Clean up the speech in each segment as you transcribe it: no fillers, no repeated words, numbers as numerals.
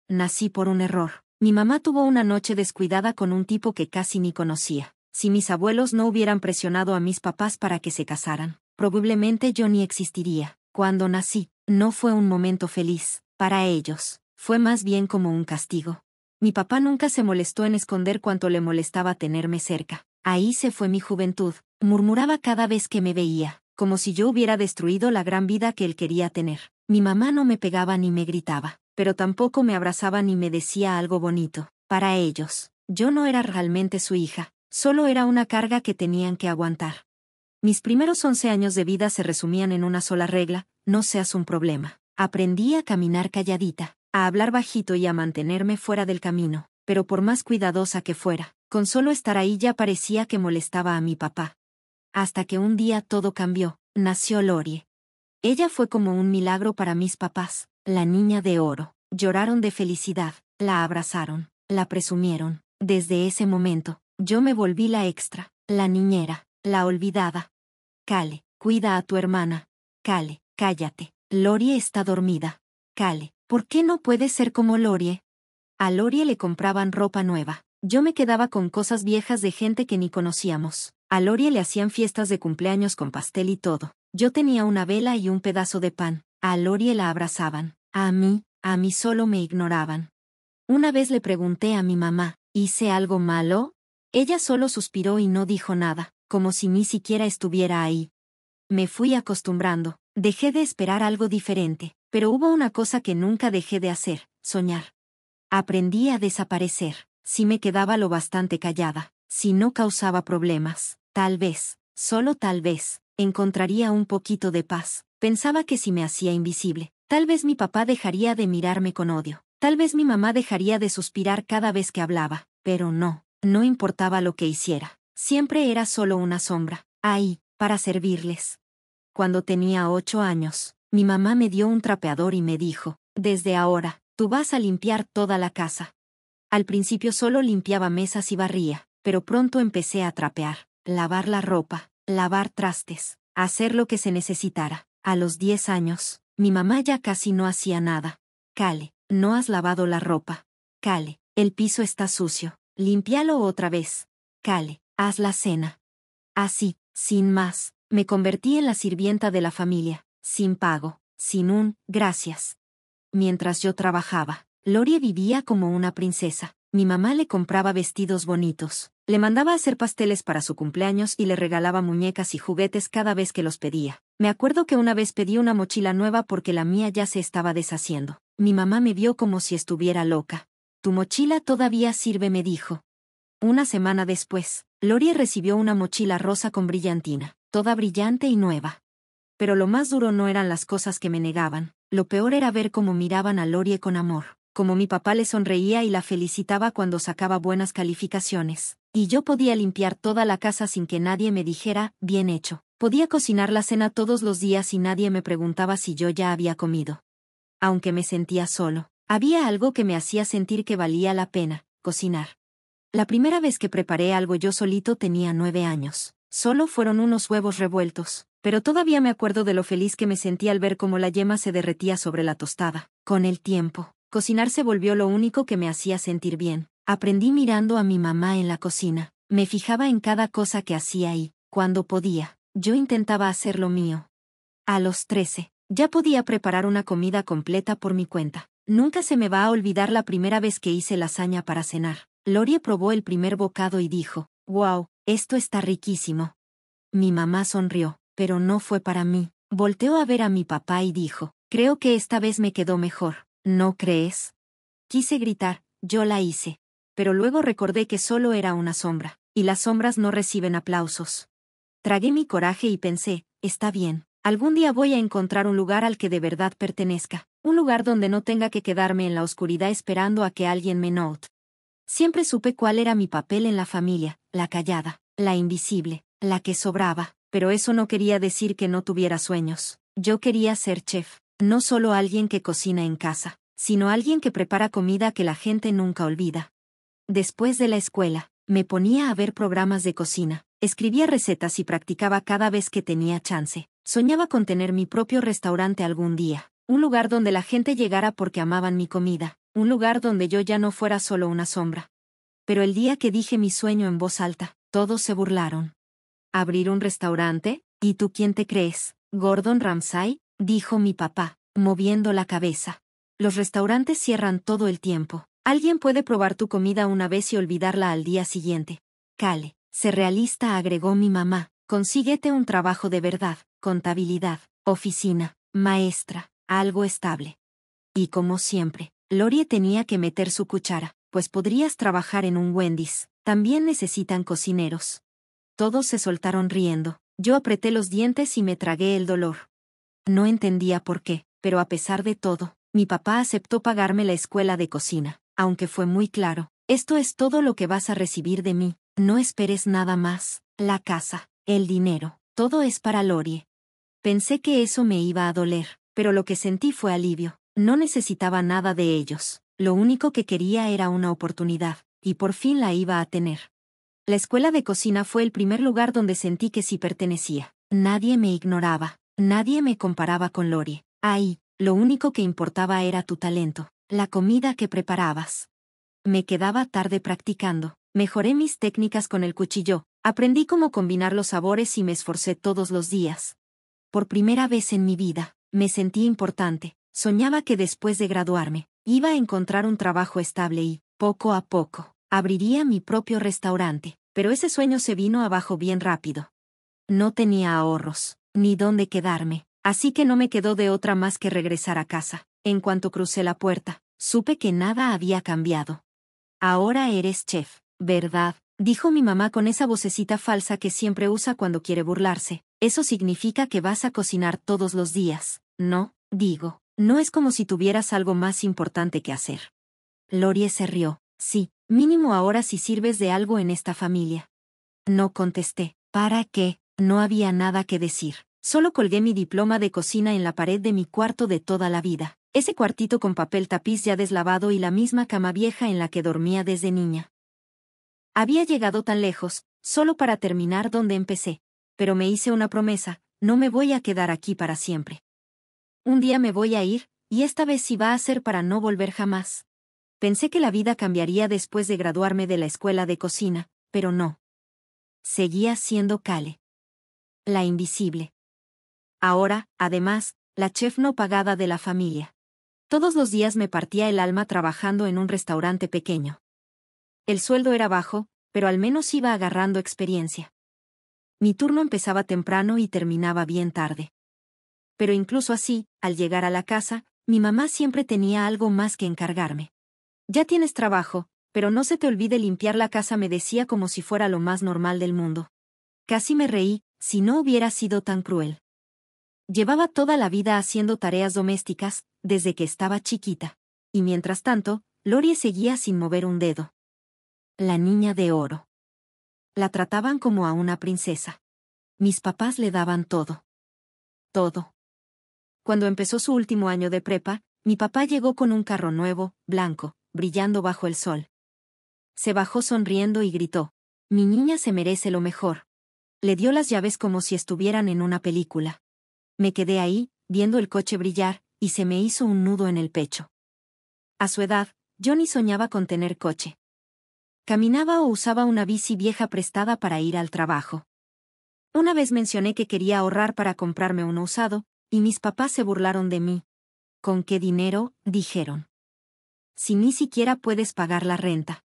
nací por un error. Mi mamá tuvo una noche descuidada con un tipo que casi ni conocía. Si mis abuelos no hubieran presionado a mis papás para que se casaran, probablemente yo ni existiría. Cuando nací, no fue un momento feliz para ellos, fue más bien como un castigo. Mi papá nunca se molestó en esconder cuánto le molestaba tenerme cerca. Ahí se fue mi juventud, murmuraba cada vez que me veía, como si yo hubiera destruido la gran vida que él quería tener. Mi mamá no me pegaba ni me gritaba, pero tampoco me abrazaba ni me decía algo bonito. Para ellos, yo no era realmente su hija, solo era una carga que tenían que aguantar. Mis primeros 11 años de vida se resumían en una sola regla: no seas un problema. Aprendí a caminar calladita, a hablar bajito y a mantenerme fuera del camino, pero por más cuidadosa que fuera, con solo estar ahí ya parecía que molestaba a mi papá. Hasta que un día todo cambió, nació Lorie. Ella fue como un milagro para mis papás, la niña de oro. Lloraron de felicidad, la abrazaron, la presumieron. Desde ese momento, yo me volví la extra, la niñera, la olvidada. Cale, cuida a tu hermana. Cale, cállate. Lorie está dormida. Cale, ¿por qué no puedes ser como Lorie? A Lorie le compraban ropa nueva. Yo me quedaba con cosas viejas de gente que ni conocíamos. A Lorie le hacían fiestas de cumpleaños con pastel y todo. Yo tenía una vela y un pedazo de pan. A Lorie la abrazaban. A mí solo me ignoraban. Una vez le pregunté a mi mamá, ¿hice algo malo? Ella solo suspiró y no dijo nada, como si ni siquiera estuviera ahí. Me fui acostumbrando, dejé de esperar algo diferente, pero hubo una cosa que nunca dejé de hacer: soñar. Aprendí a desaparecer, si me quedaba lo bastante callada, si no causaba problemas, tal vez, solo tal vez, encontraría un poquito de paz. Pensaba que si me hacía invisible, tal vez mi papá dejaría de mirarme con odio, tal vez mi mamá dejaría de suspirar cada vez que hablaba, pero no importaba lo que hiciera, siempre era solo una sombra, ahí, para servirles. Cuando tenía 8 años, mi mamá me dio un trapeador y me dijo: desde ahora, tú vas a limpiar toda la casa. Al principio solo limpiaba mesas y barría, pero pronto empecé a trapear, lavar la ropa, lavar trastes, hacer lo que se necesitara. A los 10 años, mi mamá ya casi no hacía nada. Cale, no has lavado la ropa. Cale, el piso está sucio, límpialo otra vez. Cale, haz la cena. Así, sin más, me convertí en la sirvienta de la familia, sin pago, sin un gracias. Mientras yo trabajaba, Lorie vivía como una princesa. Mi mamá le compraba vestidos bonitos, le mandaba a hacer pasteles para su cumpleaños y le regalaba muñecas y juguetes cada vez que los pedía. Me acuerdo que una vez pedí una mochila nueva porque la mía ya se estaba deshaciendo. Mi mamá me vio como si estuviera loca. Tu mochila todavía sirve, me dijo. Una semana después, Lorie recibió una mochila rosa con brillantina, toda brillante y nueva. Pero lo más duro no eran las cosas que me negaban, lo peor era ver cómo miraban a Lorie con amor, como mi papá le sonreía y la felicitaba cuando sacaba buenas calificaciones, y yo podía limpiar toda la casa sin que nadie me dijera, bien hecho. Podía cocinar la cena todos los días y nadie me preguntaba si yo ya había comido. Aunque me sentía solo, había algo que me hacía sentir que valía la pena: cocinar. La primera vez que preparé algo yo solito tenía 9 años. Solo fueron unos huevos revueltos, pero todavía me acuerdo de lo feliz que me sentí al ver cómo la yema se derretía sobre la tostada. Con el tiempo, cocinar se volvió lo único que me hacía sentir bien. Aprendí mirando a mi mamá en la cocina. Me fijaba en cada cosa que hacía y, cuando podía, yo intentaba hacer lo mío. A los 13, ya podía preparar una comida completa por mi cuenta. Nunca se me va a olvidar la primera vez que hice lasaña para cenar. Lorie probó el primer bocado y dijo: «Wow, esto está riquísimo». Mi mamá sonrió, pero no fue para mí. Volteó a ver a mi papá y dijo: «Creo que esta vez me quedó mejor, ¿no crees?». Quise gritar: «Yo la hice». Pero luego recordé que solo era una sombra, y las sombras no reciben aplausos. Tragué mi coraje y pensé: «Está bien, algún día voy a encontrar un lugar al que de verdad pertenezca, un lugar donde no tenga que quedarme en la oscuridad esperando a que alguien me note». Siempre supe cuál era mi papel en la familia: la callada, la invisible, la que sobraba, pero eso no quería decir que no tuviera sueños. Yo quería ser chef, no solo alguien que cocina en casa, sino alguien que prepara comida que la gente nunca olvida. Después de la escuela, me ponía a ver programas de cocina, escribía recetas y practicaba cada vez que tenía chance. Soñaba con tener mi propio restaurante algún día, un lugar donde la gente llegara porque amaban mi comida, un lugar donde yo ya no fuera solo una sombra. Pero el día que dije mi sueño en voz alta, todos se burlaron. ¿Abrir un restaurante? ¿Y tú quién te crees? ¿Gordon Ramsay? Dijo mi papá, moviendo la cabeza. Los restaurantes cierran todo el tiempo. Alguien puede probar tu comida una vez y olvidarla al día siguiente. Cale, sé realista, agregó mi mamá. Consíguete un trabajo de verdad, contabilidad, oficina, maestra, algo estable. Y como siempre, Lorie tenía que meter su cuchara, pues podrías trabajar en un Wendy's. También necesitan cocineros. Todos se soltaron riendo. Yo apreté los dientes y me tragué el dolor. No entendía por qué, pero a pesar de todo, mi papá aceptó pagarme la escuela de cocina, aunque fue muy claro. Esto es todo lo que vas a recibir de mí, no esperes nada más. La casa, el dinero, todo es para Lorie. Pensé que eso me iba a doler, pero lo que sentí fue alivio. No necesitaba nada de ellos. Lo único que quería era una oportunidad, y por fin la iba a tener. La escuela de cocina fue el primer lugar donde sentí que sí pertenecía. Nadie me ignoraba, nadie me comparaba con Lorie. Ahí, lo único que importaba era tu talento, la comida que preparabas. Me quedaba tarde practicando, mejoré mis técnicas con el cuchillo, aprendí cómo combinar los sabores y me esforcé todos los días. Por primera vez en mi vida, me sentí importante, soñaba que después de graduarme, iba a encontrar un trabajo estable y, poco a poco, abriría mi propio restaurante, pero ese sueño se vino abajo bien rápido. No tenía ahorros, ni dónde quedarme, así que no me quedó de otra más que regresar a casa. En cuanto crucé la puerta, supe que nada había cambiado. Ahora eres chef, ¿verdad? Dijo mi mamá con esa vocecita falsa que siempre usa cuando quiere burlarse. Eso significa que vas a cocinar todos los días, ¿no? Digo, no es como si tuvieras algo más importante que hacer. Lorie se rió. Sí, mínimo ahora sí sirves de algo en esta familia. No contesté. ¿Para qué? No había nada que decir. Solo colgué mi diploma de cocina en la pared de mi cuarto de toda la vida. Ese cuartito con papel tapiz ya deslavado y la misma cama vieja en la que dormía desde niña. Había llegado tan lejos, solo para terminar donde empecé. Pero me hice una promesa, no me voy a quedar aquí para siempre. Un día me voy a ir, y esta vez sí va a ser para no volver jamás. Pensé que la vida cambiaría después de graduarme de la escuela de cocina, pero no. Seguía siendo Cale. La invisible. Ahora, además, la chef no pagada de la familia. Todos los días me partía el alma trabajando en un restaurante pequeño. El sueldo era bajo, pero al menos iba agarrando experiencia. Mi turno empezaba temprano y terminaba bien tarde. Pero incluso así, al llegar a la casa, mi mamá siempre tenía algo más que encargarme. Ya tienes trabajo, pero no se te olvide limpiar la casa, me decía como si fuera lo más normal del mundo. Casi me reí, si no hubiera sido tan cruel. Llevaba toda la vida haciendo tareas domésticas, desde que estaba chiquita. Y mientras tanto, Lorie seguía sin mover un dedo. La niña de oro. La trataban como a una princesa. Mis papás le daban todo. Todo. Cuando empezó su último año de prepa, mi papá llegó con un carro nuevo, blanco, brillando bajo el sol. Se bajó sonriendo y gritó: «Mi niña se merece lo mejor». Le dio las llaves como si estuvieran en una película. Me quedé ahí, viendo el coche brillar, y se me hizo un nudo en el pecho. A su edad, yo ni soñaba con tener coche. Caminaba o usaba una bici vieja prestada para ir al trabajo. Una vez mencioné que quería ahorrar para comprarme uno usado, y mis papás se burlaron de mí. ¿Con qué dinero?, dijeron. Si ni siquiera puedes pagar la renta.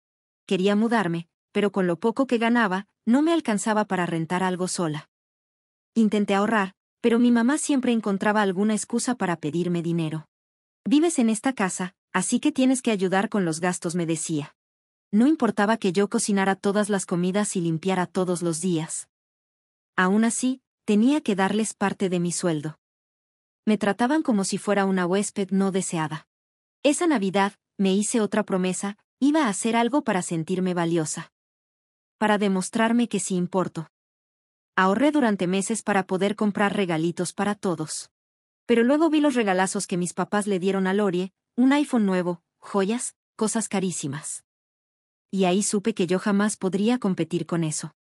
Quería mudarme, pero con lo poco que ganaba, no me alcanzaba para rentar algo sola. Intenté ahorrar, pero mi mamá siempre encontraba alguna excusa para pedirme dinero. Vives en esta casa, así que tienes que ayudar con los gastos, me decía. No importaba que yo cocinara todas las comidas y limpiara todos los días. Aún así, tenía que darles parte de mi sueldo. Me trataban como si fuera una huésped no deseada. Esa Navidad, me hice otra promesa, iba a hacer algo para sentirme valiosa. Para demostrarme que sí importo. Ahorré durante meses para poder comprar regalitos para todos. Pero luego vi los regalazos que mis papás le dieron a Lorie, un iPhone nuevo, joyas, cosas carísimas. Y ahí supe que yo jamás podría competir con eso.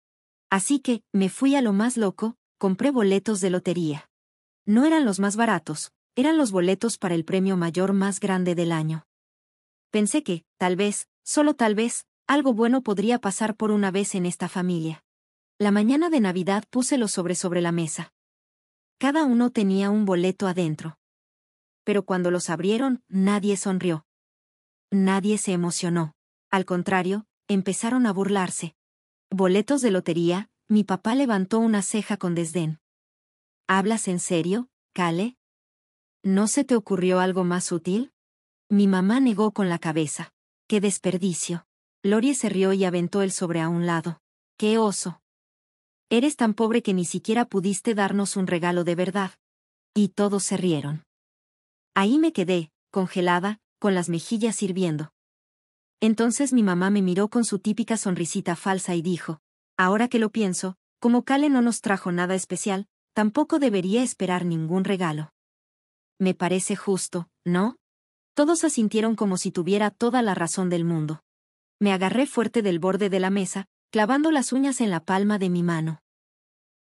Así que, me fui a lo más loco, compré boletos de lotería. No eran los más baratos, eran los boletos para el premio mayor más grande del año. Pensé que, tal vez, solo tal vez, algo bueno podría pasar por una vez en esta familia. La mañana de Navidad puse los sobres sobre la mesa. Cada uno tenía un boleto adentro. Pero cuando los abrieron, nadie sonrió. Nadie se emocionó. Al contrario, empezaron a burlarse. ¿Boletos de lotería? Mi papá levantó una ceja con desdén. ¿Hablas en serio, Cale? ¿No se te ocurrió algo más útil? Mi mamá negó con la cabeza. ¡Qué desperdicio! Lorie se rió y aventó el sobre a un lado. ¡Qué oso! Eres tan pobre que ni siquiera pudiste darnos un regalo de verdad. Y todos se rieron. Ahí me quedé, congelada, con las mejillas hirviendo. Entonces mi mamá me miró con su típica sonrisita falsa y dijo: ahora que lo pienso, como Cale no nos trajo nada especial, tampoco debería esperar ningún regalo. Me parece justo, ¿no? Todos asintieron como si tuviera toda la razón del mundo. Me agarré fuerte del borde de la mesa, clavando las uñas en la palma de mi mano.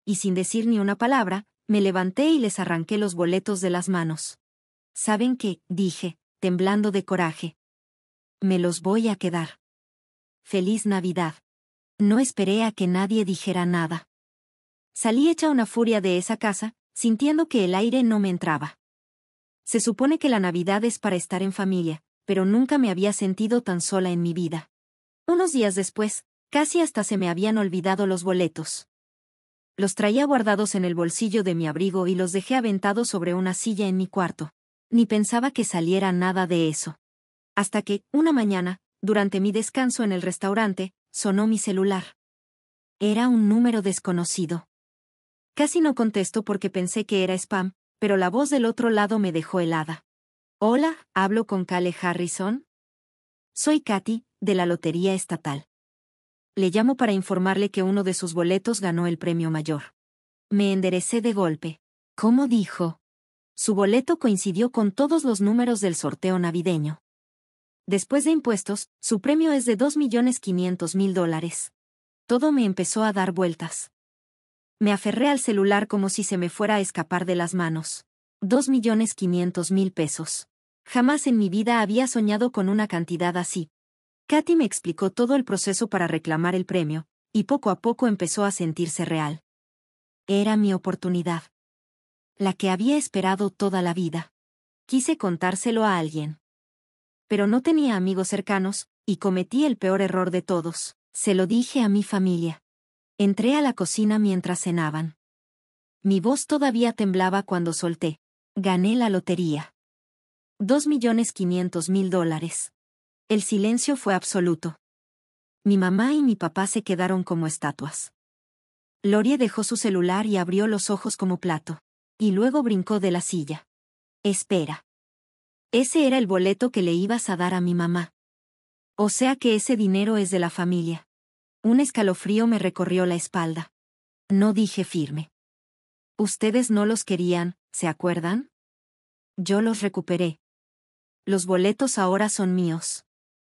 Y sin decir ni una palabra, me levanté y les arranqué los boletos de las manos. ¿Saben qué?, dije, temblando de coraje. Me los voy a quedar. ¡Feliz Navidad! No esperé a que nadie dijera nada. Salí hecha una furia de esa casa, sintiendo que el aire no me entraba. Se supone que la Navidad es para estar en familia, pero nunca me había sentido tan sola en mi vida. Unos días después, casi hasta se me habían olvidado los boletos. Los traía guardados en el bolsillo de mi abrigo y los dejé aventados sobre una silla en mi cuarto. Ni pensaba que saliera nada de eso. Hasta que, una mañana, durante mi descanso en el restaurante, sonó mi celular. Era un número desconocido. Casi no contesto porque pensé que era spam, pero la voz del otro lado me dejó helada. Hola, ¿hablo con Cale Harrison? Soy Katy, de la Lotería Estatal. Le llamo para informarle que uno de sus boletos ganó el premio mayor. Me enderecé de golpe. ¿Cómo dijo? Su boleto coincidió con todos los números del sorteo navideño. Después de impuestos, su premio es de $2.500.000. Todo me empezó a dar vueltas. Me aferré al celular como si se me fuera a escapar de las manos. $2.500.000. Jamás en mi vida había soñado con una cantidad así. Katy me explicó todo el proceso para reclamar el premio, y poco a poco empezó a sentirse real. Era mi oportunidad. La que había esperado toda la vida. Quise contárselo a alguien. Pero no tenía amigos cercanos, y cometí el peor error de todos. Se lo dije a mi familia. Entré a la cocina mientras cenaban. Mi voz todavía temblaba cuando solté. Gané la lotería. $2.500.000. El silencio fue absoluto. Mi mamá y mi papá se quedaron como estatuas. Lorie dejó su celular y abrió los ojos como plato. Y luego brincó de la silla. Espera. Ese era el boleto que le ibas a dar a mi mamá. O sea que ese dinero es de la familia. Un escalofrío me recorrió la espalda. No dije firme. Ustedes no los querían, ¿se acuerdan? Yo los recuperé. Los boletos ahora son míos.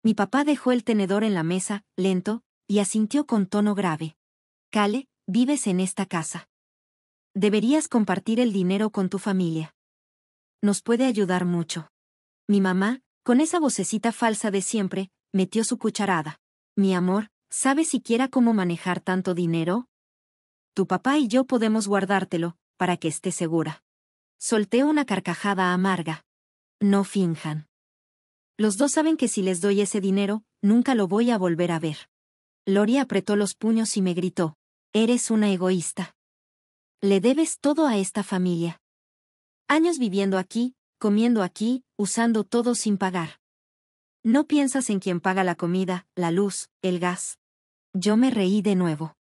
Mi papá dejó el tenedor en la mesa, lento, y asintió con tono grave. Cale, vives en esta casa. Deberías compartir el dinero con tu familia. Nos puede ayudar mucho. Mi mamá, con esa vocecita falsa de siempre, metió su cucharada. Mi amor, ¿sabes siquiera cómo manejar tanto dinero? Tu papá y yo podemos guardártelo, para que estés segura. Solté una carcajada amarga. No finjan. Los dos saben que si les doy ese dinero, nunca lo voy a volver a ver. Lorie apretó los puños y me gritó. Eres una egoísta. Le debes todo a esta familia. Años viviendo aquí, comiendo aquí, usando todo sin pagar. No piensas en quien paga la comida, la luz, el gas. Yo me reí de nuevo.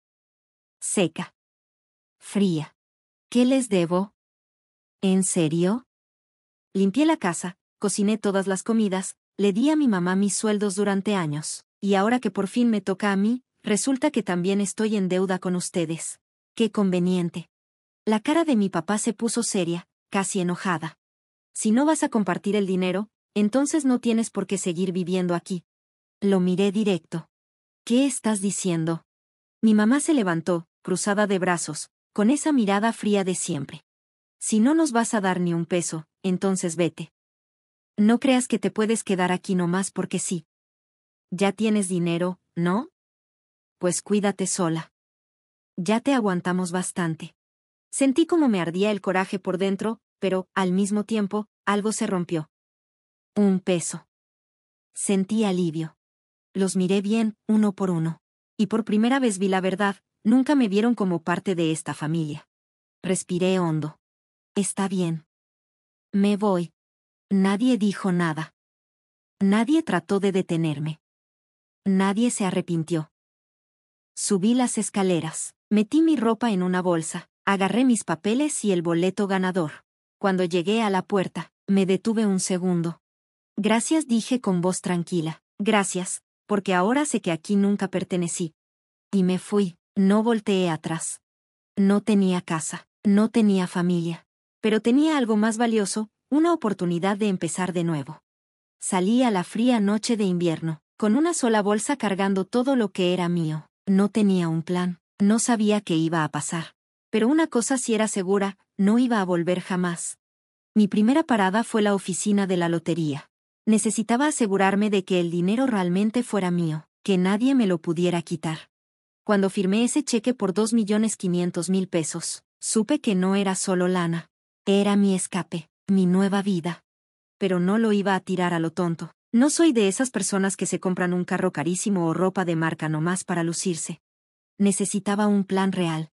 Seca. Fría. ¿Qué les debo? ¿En serio? Limpié la casa, cociné todas las comidas, le di a mi mamá mis sueldos durante años, y ahora que por fin me toca a mí, resulta que también estoy en deuda con ustedes. ¡Qué conveniente! La cara de mi papá se puso seria, casi enojada. Si no vas a compartir el dinero, entonces no tienes por qué seguir viviendo aquí. Lo miré directo. ¿Qué estás diciendo? Mi mamá se levantó, cruzada de brazos, con esa mirada fría de siempre. Si no nos vas a dar ni un peso, entonces vete. No creas que te puedes quedar aquí nomás porque sí. Ya tienes dinero, ¿no? Pues cuídate sola. Ya te aguantamos bastante. Sentí como me ardía el coraje por dentro, pero, al mismo tiempo, algo se rompió. Un peso. Sentí alivio. Los miré bien, uno por uno. Y por primera vez vi la verdad, nunca me vieron como parte de esta familia. Respiré hondo. Está bien. Me voy. Nadie dijo nada. Nadie trató de detenerme. Nadie se arrepintió. Subí las escaleras, metí mi ropa en una bolsa, agarré mis papeles y el boleto ganador. Cuando llegué a la puerta, me detuve un segundo. Gracias, dije con voz tranquila. Gracias, porque ahora sé que aquí nunca pertenecí. Y me fui, no volteé atrás. No tenía casa, no tenía familia. Pero tenía algo más valioso, una oportunidad de empezar de nuevo. Salí a la fría noche de invierno, con una sola bolsa cargando todo lo que era mío. No tenía un plan, no sabía qué iba a pasar. Pero una cosa sí era segura, no iba a volver jamás. Mi primera parada fue la oficina de la lotería. Necesitaba asegurarme de que el dinero realmente fuera mío, que nadie me lo pudiera quitar. Cuando firmé ese cheque por 2.500.000 pesos, supe que no era solo lana. Era mi escape, mi nueva vida. Pero no lo iba a tirar a lo tonto. No soy de esas personas que se compran un carro carísimo o ropa de marca nomás para lucirse. Necesitaba un plan real.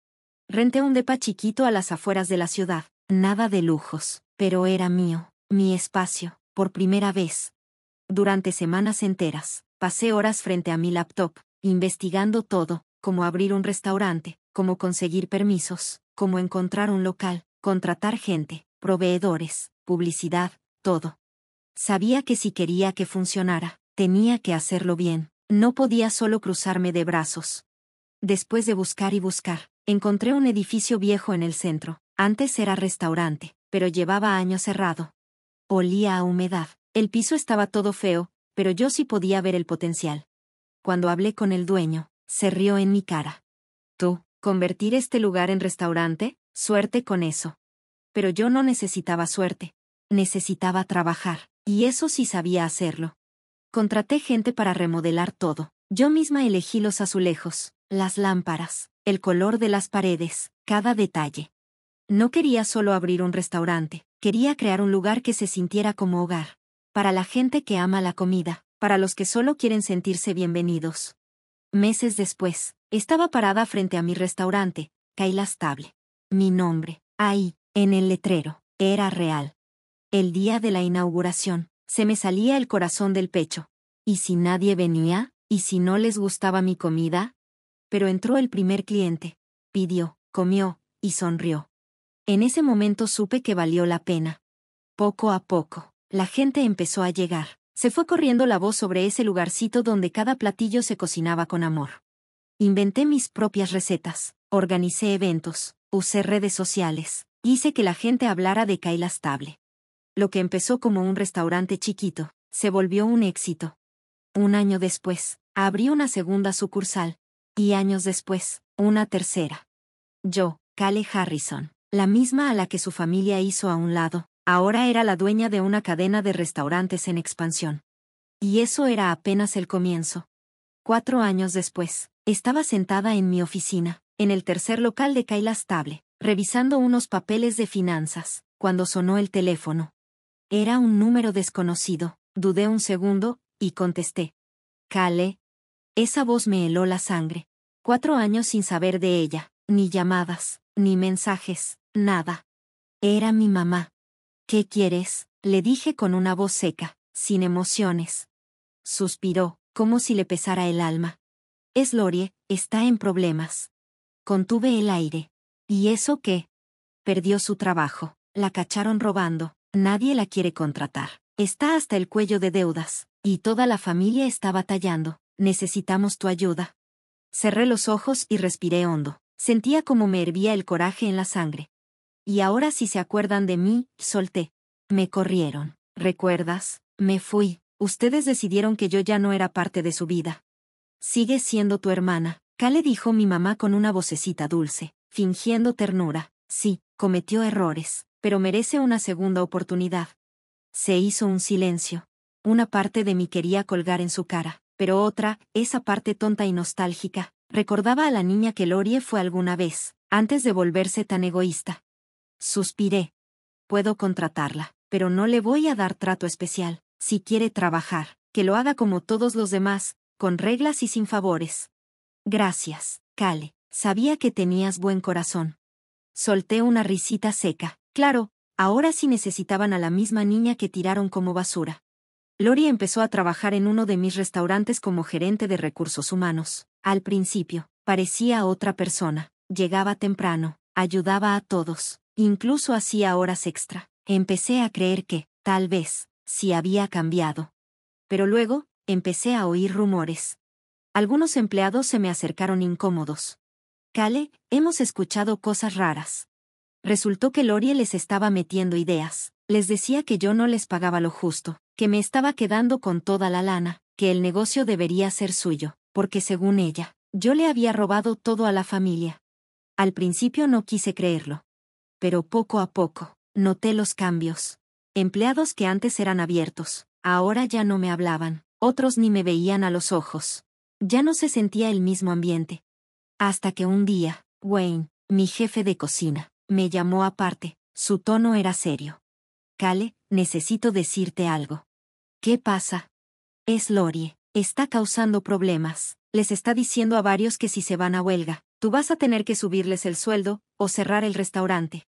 Renté un depa chiquito a las afueras de la ciudad, nada de lujos, pero era mío, mi espacio, por primera vez. Durante semanas enteras, pasé horas frente a mi laptop, investigando todo, cómo abrir un restaurante, cómo conseguir permisos, cómo encontrar un local, contratar gente, proveedores, publicidad, todo. Sabía que si quería que funcionara, tenía que hacerlo bien, no podía solo cruzarme de brazos. Después de buscar y buscar, encontré un edificio viejo en el centro. Antes era restaurante, pero llevaba años cerrado. Olía a humedad, el piso estaba todo feo, pero yo sí podía ver el potencial. Cuando hablé con el dueño, se rió en mi cara. ¿Tú, convertir este lugar en restaurante? Suerte con eso. Pero yo no necesitaba suerte. Necesitaba trabajar, y eso sí sabía hacerlo. Contraté gente para remodelar todo. Yo misma elegí los azulejos, las lámparas, el color de las paredes, cada detalle. No quería solo abrir un restaurante, quería crear un lugar que se sintiera como hogar. Para la gente que ama la comida, para los que solo quieren sentirse bienvenidos. Meses después, estaba parada frente a mi restaurante, Kayla Stable. Mi nombre, ahí, en el letrero, era real. El día de la inauguración, se me salía el corazón del pecho. ¿Y si nadie venía? ¿Y si no les gustaba mi comida? Pero entró el primer cliente. Pidió, comió, y sonrió. En ese momento supe que valió la pena. Poco a poco, la gente empezó a llegar. Se fue corriendo la voz sobre ese lugarcito donde cada platillo se cocinaba con amor. Inventé mis propias recetas, organicé eventos, usé redes sociales, hice que la gente hablara de Kayla Stable. Lo que empezó como un restaurante chiquito, se volvió un éxito. Un año después, abrí una segunda sucursal. Y años después, una tercera. Yo, Kale Harrison, la misma a la que su familia hizo a un lado, ahora era la dueña de una cadena de restaurantes en expansión. Y eso era apenas el comienzo. 4 años después, estaba sentada en mi oficina, en el tercer local de Kayla Stable, revisando unos papeles de finanzas, cuando sonó el teléfono. Era un número desconocido, dudé un segundo, y contesté. Kale. Esa voz me heló la sangre. 4 años sin saber de ella, ni llamadas, ni mensajes, nada. Era mi mamá. ¿Qué quieres?, le dije con una voz seca, sin emociones. Suspiró, como si le pesara el alma. Es Lorie, está en problemas. Contuve el aire. ¿Y eso qué? Perdió su trabajo, la cacharon robando, nadie la quiere contratar. Está hasta el cuello de deudas, y toda la familia está batallando. Necesitamos tu ayuda. Cerré los ojos y respiré hondo. Sentía como me hervía el coraje en la sangre. Y ahora si se acuerdan de mí, solté. Me corrieron. ¿Recuerdas? Me fui. Ustedes decidieron que yo ya no era parte de su vida. Sigue siendo tu hermana, Kale, dijo mi mamá con una vocecita dulce, fingiendo ternura. Sí, cometió errores, pero merece una segunda oportunidad. Se hizo un silencio. Una parte de mí quería colgar en su cara, pero otra, esa parte tonta y nostálgica, recordaba a la niña que Lorie fue alguna vez, antes de volverse tan egoísta. Suspiré. Puedo contratarla, pero no le voy a dar trato especial. Si quiere trabajar, que lo haga como todos los demás, con reglas y sin favores. Gracias, Cale. Sabía que tenías buen corazón. Solté una risita seca. Claro, ahora sí necesitaban a la misma niña que tiraron como basura. Lorie empezó a trabajar en uno de mis restaurantes como gerente de recursos humanos. Al principio, parecía otra persona. Llegaba temprano, ayudaba a todos, incluso hacía horas extra. Empecé a creer que, tal vez, sí había cambiado. Pero luego, empecé a oír rumores. Algunos empleados se me acercaron incómodos. Cale, hemos escuchado cosas raras. Resultó que Lorie les estaba metiendo ideas. Les decía que yo no les pagaba lo justo, que me estaba quedando con toda la lana, que el negocio debería ser suyo, porque según ella, yo le había robado todo a la familia. Al principio no quise creerlo. Pero poco a poco, noté los cambios. Empleados que antes eran abiertos, ahora ya no me hablaban, otros ni me veían a los ojos. Ya no se sentía el mismo ambiente. Hasta que un día, Wayne, mi jefe de cocina, me llamó aparte. Su tono era serio. Cale, necesito decirte algo. ¿Qué pasa? Es Lorie. Está causando problemas. Les está diciendo a varios que si se van a huelga, tú vas a tener que subirles el sueldo, o cerrar el restaurante.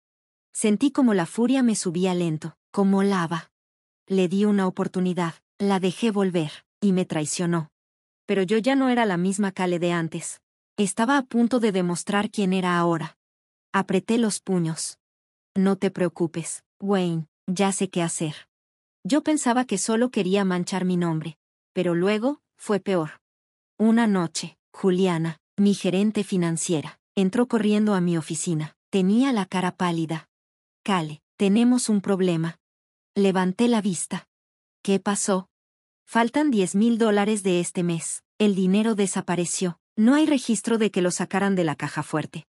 Sentí como la furia me subía lento, como lava. Le di una oportunidad, la dejé volver, y me traicionó. Pero yo ya no era la misma Cale de antes. Estaba a punto de demostrar quién era ahora. Apreté los puños. No te preocupes, Wayne, ya sé qué hacer. Yo pensaba que solo quería manchar mi nombre. Pero luego, fue peor. Una noche, Juliana, mi gerente financiera, entró corriendo a mi oficina. Tenía la cara pálida. Cale, tenemos un problema. Levanté la vista. ¿Qué pasó? Faltan $10,000 de este mes. El dinero desapareció. No hay registro de que lo sacaran de la caja fuerte.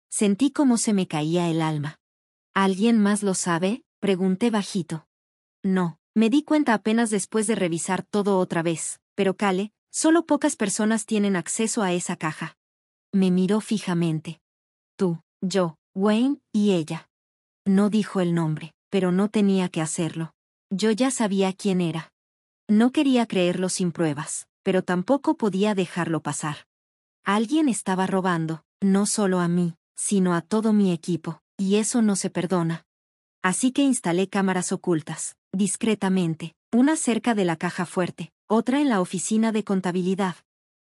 Sentí como se me caía el alma. ¿Alguien más lo sabe? Pregunté bajito. No, me di cuenta apenas después de revisar todo otra vez, pero Cale, solo pocas personas tienen acceso a esa caja. Me miró fijamente. Tú, yo, Wayne y ella. No dijo el nombre, pero no tenía que hacerlo. Yo ya sabía quién era. No quería creerlo sin pruebas, pero tampoco podía dejarlo pasar. Alguien estaba robando, no solo a mí, sino a todo mi equipo, y eso no se perdona. Así que instalé cámaras ocultas, discretamente, una cerca de la caja fuerte, otra en la oficina de contabilidad.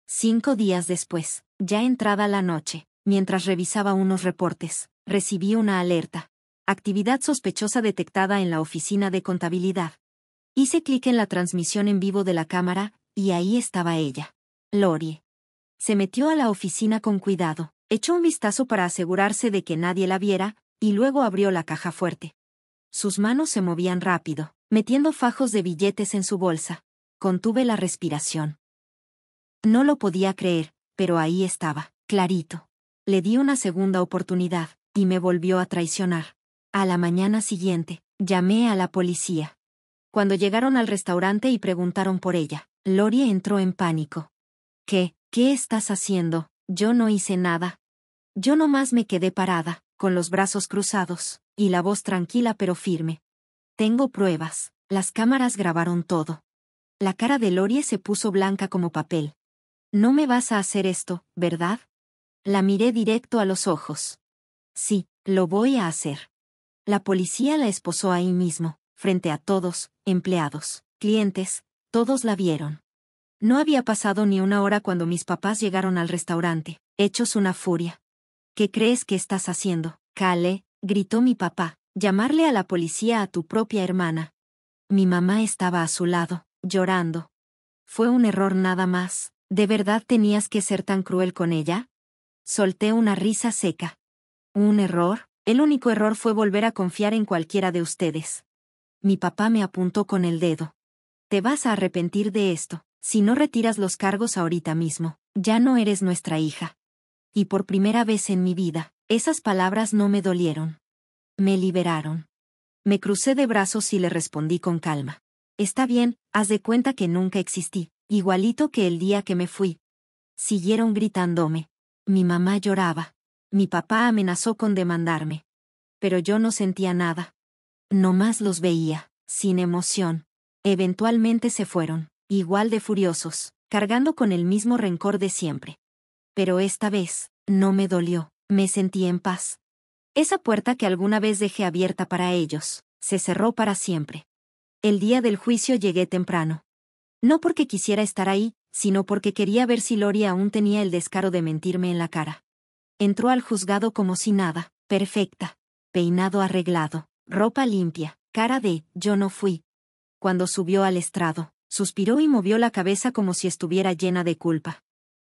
5 días después, ya entrada la noche, mientras revisaba unos reportes, recibí una alerta. Actividad sospechosa detectada en la oficina de contabilidad. Hice clic en la transmisión en vivo de la cámara, y ahí estaba ella. Lorie. Se metió a la oficina con cuidado, echó un vistazo para asegurarse de que nadie la viera, y luego abrió la caja fuerte. Sus manos se movían rápido, metiendo fajos de billetes en su bolsa. Contuve la respiración. No lo podía creer, pero ahí estaba, clarito. Le di una segunda oportunidad, y me volvió a traicionar. A la mañana siguiente, llamé a la policía. Cuando llegaron al restaurante y preguntaron por ella, Lorie entró en pánico. ¿Qué estás haciendo? Yo no hice nada. Yo nomás me quedé parada, con los brazos cruzados, y la voz tranquila pero firme. Tengo pruebas, las cámaras grabaron todo. La cara de Lorie se puso blanca como papel. No me vas a hacer esto, ¿verdad? La miré directo a los ojos. Sí, lo voy a hacer. La policía la esposó ahí mismo, frente a todos, empleados, clientes, todos la vieron. No había pasado ni una hora cuando mis papás llegaron al restaurante, hechos una furia. ¿Qué crees que estás haciendo, Cale? Gritó mi papá. Llamarle a la policía a tu propia hermana. Mi mamá estaba a su lado, llorando. Fue un error nada más. ¿De verdad tenías que ser tan cruel con ella? Solté una risa seca. ¿Un error? El único error fue volver a confiar en cualquiera de ustedes. Mi papá me apuntó con el dedo. Te vas a arrepentir de esto, si no retiras los cargos ahorita mismo. Ya no eres nuestra hija. Y por primera vez en mi vida, esas palabras no me dolieron. Me liberaron. Me crucé de brazos y le respondí con calma. Está bien, haz de cuenta que nunca existí, igualito que el día que me fui. Siguieron gritándome. Mi mamá lloraba. Mi papá amenazó con demandarme. Pero yo no sentía nada. Nomás los veía, sin emoción. Eventualmente se fueron, igual de furiosos, cargando con el mismo rencor de siempre. Pero esta vez, no me dolió, me sentí en paz. Esa puerta que alguna vez dejé abierta para ellos, se cerró para siempre. El día del juicio llegué temprano. No porque quisiera estar ahí, sino porque quería ver si Lori aún tenía el descaro de mentirme en la cara. Entró al juzgado como si nada, perfecta. Peinado arreglado, ropa limpia, cara de «yo no fui». Cuando subió al estrado, suspiró y movió la cabeza como si estuviera llena de culpa.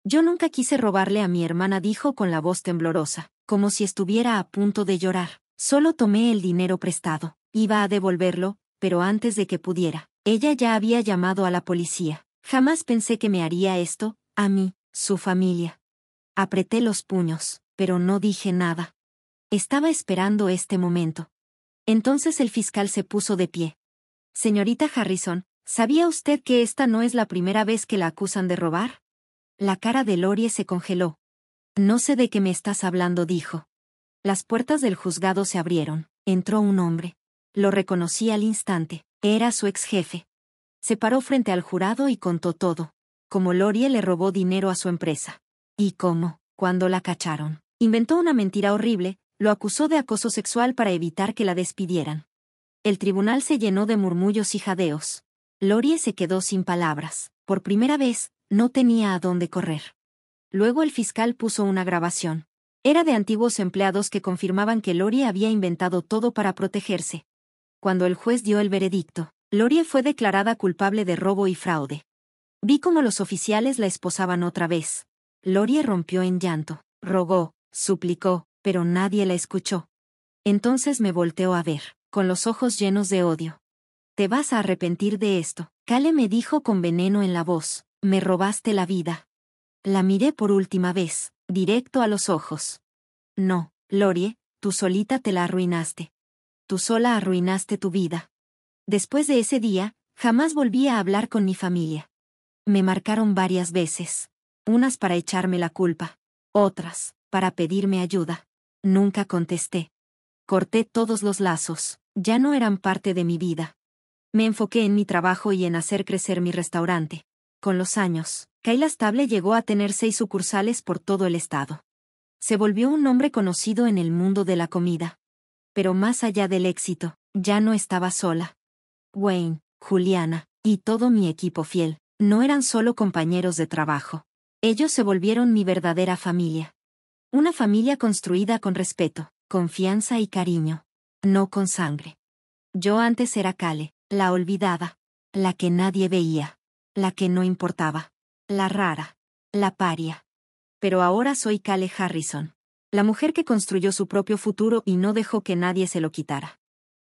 Yo nunca quise robarle a mi hermana, dijo con la voz temblorosa, como si estuviera a punto de llorar. Solo tomé el dinero prestado. Iba a devolverlo, pero antes de que pudiera, ella ya había llamado a la policía. Jamás pensé que me haría esto, a mí, su familia. Apreté los puños, pero no dije nada. Estaba esperando este momento. Entonces el fiscal se puso de pie. Señorita Harrison, ¿sabía usted que esta no es la primera vez que la acusan de robar? La cara de Lori se congeló. No sé de qué me estás hablando, dijo. Las puertas del juzgado se abrieron. Entró un hombre. Lo reconocí al instante. Era su ex jefe. Se paró frente al jurado y contó todo. Cómo Lori le robó dinero a su empresa. Y cómo, cuando la cacharon, inventó una mentira horrible, lo acusó de acoso sexual para evitar que la despidieran. El tribunal se llenó de murmullos y jadeos. Lori se quedó sin palabras. Por primera vez, no tenía a dónde correr. Luego el fiscal puso una grabación. Era de antiguos empleados que confirmaban que Lori había inventado todo para protegerse. Cuando el juez dio el veredicto, Lori fue declarada culpable de robo y fraude. Vi cómo los oficiales la esposaban otra vez. Lori rompió en llanto, rogó, suplicó, pero nadie la escuchó. Entonces me volteó a ver, con los ojos llenos de odio. Te vas a arrepentir de esto, Cale me dijo con veneno en la voz. Me robaste la vida. La miré por última vez, directo a los ojos. No, Lori, tú solita te la arruinaste. Tú sola arruinaste tu vida. Después de ese día, jamás volví a hablar con mi familia. Me marcaron varias veces. Unas para echarme la culpa. Otras, para pedirme ayuda. Nunca contesté. Corté todos los lazos, ya no eran parte de mi vida. Me enfoqué en mi trabajo y en hacer crecer mi restaurante. Con los años, Kayla Stable llegó a tener 6 sucursales por todo el estado. Se volvió un nombre conocido en el mundo de la comida. Pero más allá del éxito, ya no estaba sola. Wayne, Juliana, y todo mi equipo fiel, no eran solo compañeros de trabajo. Ellos se volvieron mi verdadera familia. Una familia construida con respeto, confianza y cariño. No con sangre. Yo antes era Cale, la olvidada. La que nadie veía. La que no importaba. La rara. La paria. Pero ahora soy Cale Harrison. La mujer que construyó su propio futuro y no dejó que nadie se lo quitara.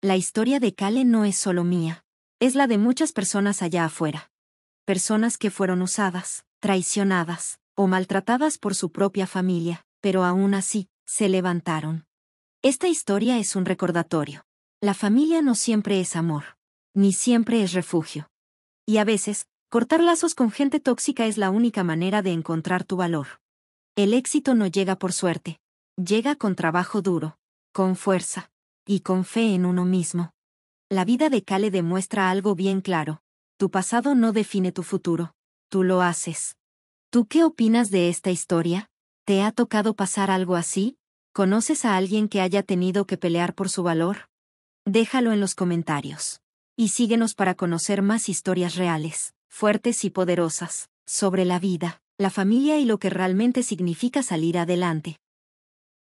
La historia de Cale no es solo mía. Es la de muchas personas allá afuera. Personas que fueron usadas, traicionadas, o maltratadas por su propia familia, pero aún así, se levantaron. Esta historia es un recordatorio. La familia no siempre es amor. Ni siempre es refugio. Y a veces, cortar lazos con gente tóxica es la única manera de encontrar tu valor. El éxito no llega por suerte. Llega con trabajo duro, con fuerza, y con fe en uno mismo. La vida de Cale demuestra algo bien claro. Tu pasado no define tu futuro. Tú lo haces. ¿Tú qué opinas de esta historia? ¿Te ha tocado pasar algo así? ¿Conoces a alguien que haya tenido que pelear por su valor? Déjalo en los comentarios. Y síguenos para conocer más historias reales, fuertes y poderosas, sobre la vida, la familia y lo que realmente significa salir adelante.